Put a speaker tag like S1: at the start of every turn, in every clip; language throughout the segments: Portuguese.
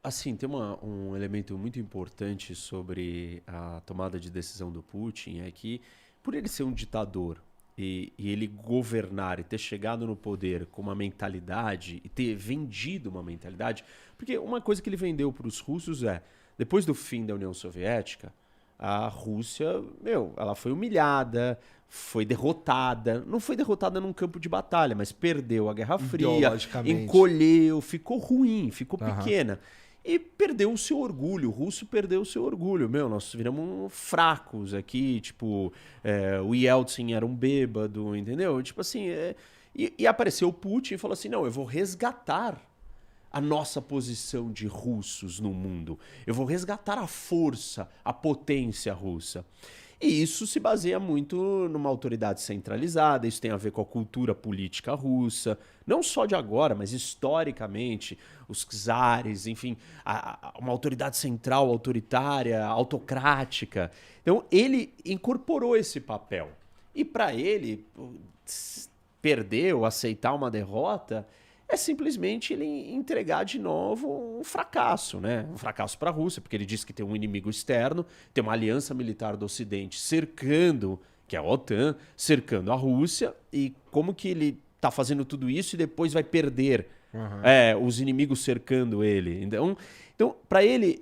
S1: Assim, tem um elemento muito importante sobre a tomada de decisão do Putin, é que, por ele ser um ditador e ele governar e ter chegado no poder com uma mentalidade e ter vendido uma mentalidade, porque uma coisa que ele vendeu para os russos é, depois do fim da União Soviética, a Rússia, ela foi humilhada, foi derrotada. Não foi derrotada num campo de batalha, mas perdeu a Guerra Fria,
S2: Ideologicamente.
S1: encolheu, ficou ruim, ficou
S2: Aham.
S1: pequena. E perdeu o seu orgulho, o russo perdeu o seu orgulho. Nós viramos fracos aqui, tipo, o Yeltsin era um bêbado, entendeu? Tipo assim, e apareceu o Putin e falou assim, não, eu vou resgatar a nossa posição de russos no mundo. Eu vou resgatar a força, a potência russa. E isso se baseia muito numa autoridade centralizada, isso tem a ver com a cultura política russa, não só de agora, mas historicamente, os czares, enfim, uma autoridade central, autoritária, autocrática. Então ele incorporou esse papel. E para ele, perder ou aceitar uma derrota é simplesmente ele entregar de novo um fracasso, né? Um fracasso para a Rússia, porque ele diz que tem um inimigo externo, tem uma aliança militar do Ocidente cercando, que é a OTAN, cercando a Rússia, e como que ele está fazendo tudo isso e depois vai perder os inimigos cercando ele. Então para ele,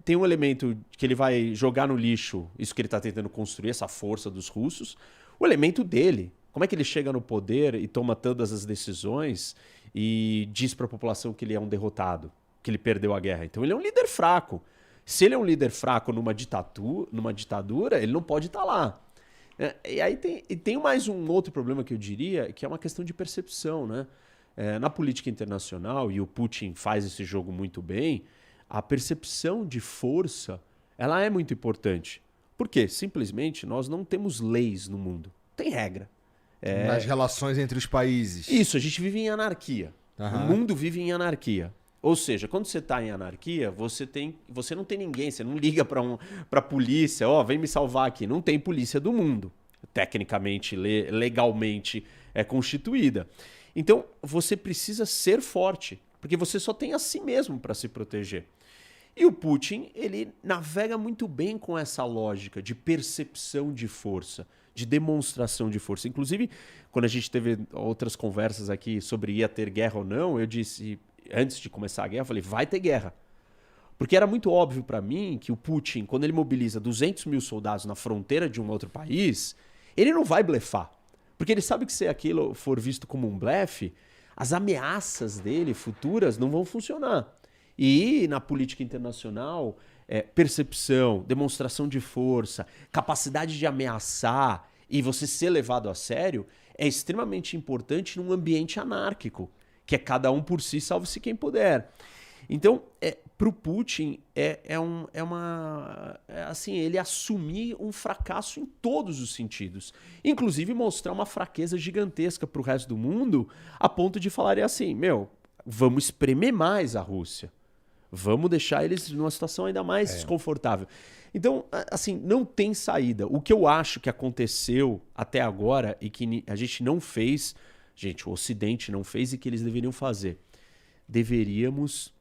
S1: tem um elemento que ele vai jogar no lixo, isso que ele está tentando construir, essa força dos russos, o elemento dele. Como é que ele chega no poder e toma todas as decisões e diz para a população que ele é um derrotado, que ele perdeu a guerra? Então ele é um líder fraco. Se ele é um líder fraco numa ditadura, ele não pode estar lá. E aí tem mais um outro problema que eu diria, que é uma questão de percepção, né? Na política internacional, e o Putin faz esse jogo muito bem, a percepção de força ela é muito importante. Por quê? Simplesmente nós não temos leis no mundo. Tem regra.
S2: Nas relações entre os países.
S1: Isso, a gente vive em anarquia. O
S2: Aham.
S1: mundo vive em anarquia. Ou seja, quando você está em anarquia, você não tem ninguém, você não liga para a polícia, vem me salvar aqui. Não tem polícia do mundo. Tecnicamente, legalmente é constituída. Então, você precisa ser forte, porque você só tem a si mesmo para se proteger. E o Putin, ele navega muito bem com essa lógica de percepção de força, de demonstração de força. Inclusive, quando a gente teve outras conversas aqui sobre ia ter guerra ou não, eu disse, antes de começar a guerra, eu falei, vai ter guerra. Porque era muito óbvio para mim que o Putin, quando ele mobiliza 200 mil soldados na fronteira de um outro país, ele não vai blefar. Porque ele sabe que se aquilo for visto como um blefe, as ameaças dele futuras não vão funcionar. E na política internacional, percepção, demonstração de força, capacidade de ameaçar e você ser levado a sério é extremamente importante num ambiente anárquico, que é cada um por si, salve-se quem puder. Então, para o Putin, assim, ele assumir um fracasso em todos os sentidos. Inclusive mostrar uma fraqueza gigantesca para o resto do mundo, a ponto de falarem assim, vamos espremer mais a Rússia. Vamos deixar eles numa situação ainda mais desconfortável. Então, assim, não tem saída. O que eu acho que aconteceu até agora e que a gente não fez, o Ocidente não fez e que eles deveriam fazer. Deveríamos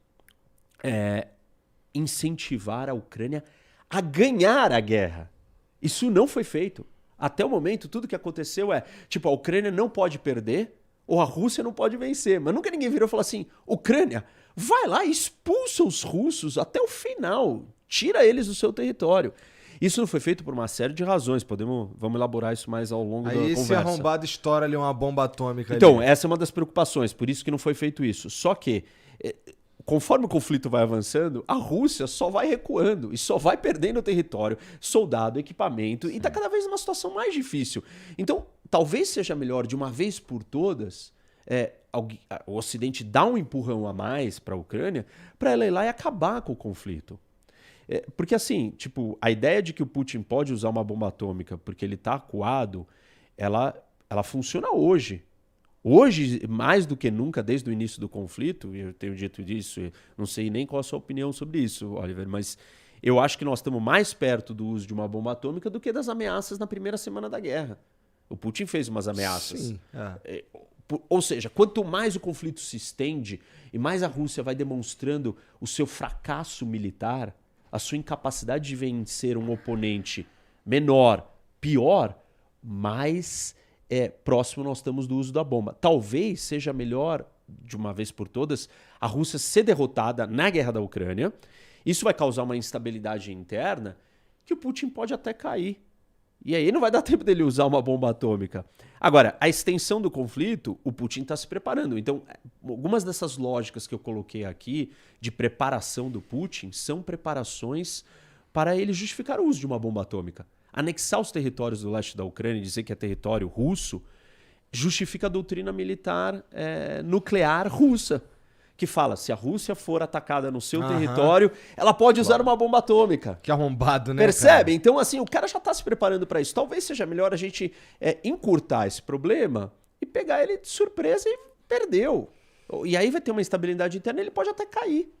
S1: incentivar a Ucrânia a ganhar a guerra. Isso não foi feito. Até o momento, tudo que aconteceu a Ucrânia não pode perder ou a Rússia não pode vencer. Mas nunca ninguém virou e falou assim, Ucrânia, vai lá e expulsa os russos até o final. Tira eles do seu território. Isso não foi feito por uma série de razões. Vamos elaborar isso mais ao longo da
S2: Aí
S1: conversa.
S2: esse arrombado estoura ali uma bomba atômica.
S1: Então,
S2: ali.
S1: essa é uma das preocupações. Por isso que não foi feito isso. Só que, conforme o conflito vai avançando, a Rússia só vai recuando e só vai perdendo território, soldado, equipamento, e está cada vez numa situação mais difícil. Então, talvez seja melhor, de uma vez por todas, o Ocidente dar um empurrão a mais para a Ucrânia para ela ir lá e acabar com o conflito. Porque assim, a ideia de que o Putin pode usar uma bomba atômica porque ele está acuado, ela funciona hoje. Hoje, mais do que nunca, desde o início do conflito, e eu tenho dito isso, não sei nem qual a sua opinião sobre isso, Oliver, mas eu acho que nós estamos mais perto do uso de uma bomba atômica do que das ameaças na primeira semana da guerra. O Putin fez umas ameaças.
S2: Sim.
S1: Ou seja, quanto mais o conflito se estende e mais a Rússia vai demonstrando o seu fracasso militar, a sua incapacidade de vencer um oponente menor, pior, mais próximo nós estamos do uso da bomba. Talvez seja melhor, de uma vez por todas, a Rússia ser derrotada na guerra da Ucrânia. Isso vai causar uma instabilidade interna que o Putin pode até cair. E aí não vai dar tempo dele usar uma bomba atômica. Agora, a extensão do conflito, o Putin está se preparando. Então, algumas dessas lógicas que eu coloquei aqui de preparação do Putin são preparações para ele justificar o uso de uma bomba atômica. Anexar os territórios do leste da Ucrânia e dizer que é território russo justifica a doutrina militar nuclear russa, que fala, se a Rússia for atacada no seu território, ela pode usar uma bomba atômica.
S2: Que arrombado, né?
S1: Percebe?
S2: Cara?
S1: Então, assim, o cara já está se preparando para isso. Talvez seja melhor a gente encurtar esse problema e pegar ele de surpresa e perdeu. E aí vai ter uma instabilidade interna e ele pode até cair.